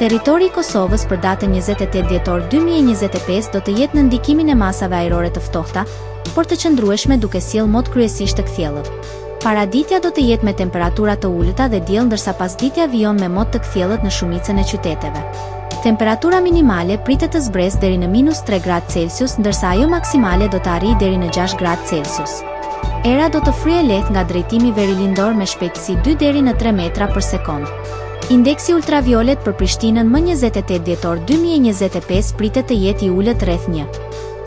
Territori i Kosovës për datën 28 dhjetor 2025 do të jetë në ndikimin e masave ajrore të ftohta, por të qëndrueshme duke sjellë mod kryesisht të kthjellët. Paraditja do të jetë me temperatura të ulëta dhe diell, ndërsa pasditja vijon me mod të kthjellët në shumicën e qyteteve. Temperatura minimale pritet të zbresë deri në -3 gradë Celsius, ndërsa ajo maksimale do të arrijë deri në 6 gradë Celsius. Era do të fryejë lehtë nga drejtimi verilindor me shpejtësi 2 deri në 3 metra për sekond. Indeksi ultraviolet për Prishtinën më 28 dhjetor 2025 pritet të jetë i ulët rreth 1.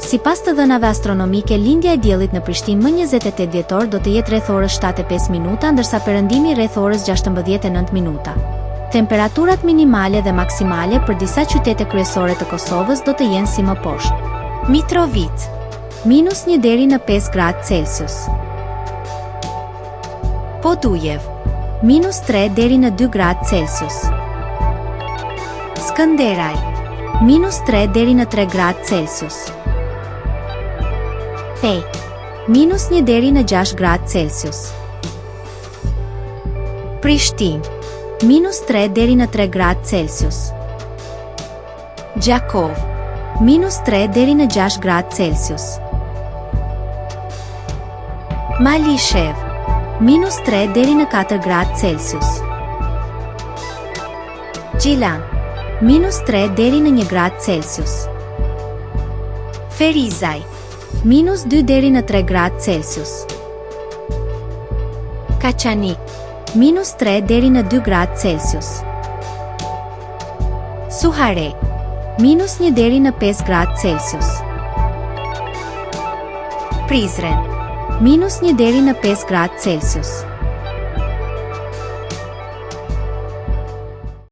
Sipas të dhënave astronomike, lindja e diellit në Prishtinë më 28 dhjetor do të jetë rreth orës 7:05 minuta, ndërsa perëndimi rreth orës 16:09 minuta. Temperaturat minimale dhe maksimale për disa qytete kryesore të Kosovës do të jenë si më poshtë. Mitrovica -1 deri në 5 gradë Celsius. Podujev -3 deri në 2 gradë Celsius. Skënderaj -3 deri në 3 gradë Celsius. Pej -1 deri në 6 gradë Celsius. Prishtinë -3 deri në 3 gradë Celsius. Gjakov -3 deri në 6 gradë Celsius. Malishev -3 deri në 4 gradë Celsius. Gjilan -3 deri në 1 gradë Celsius. Ferizaj -2 deri në 3 gradë Celsius. Kaçanik -3 deri në 2 gradë Celsius. Suhare -1 deri në 5 gradë Celsius. Prizren -1 deri në 5 gradë Celsius.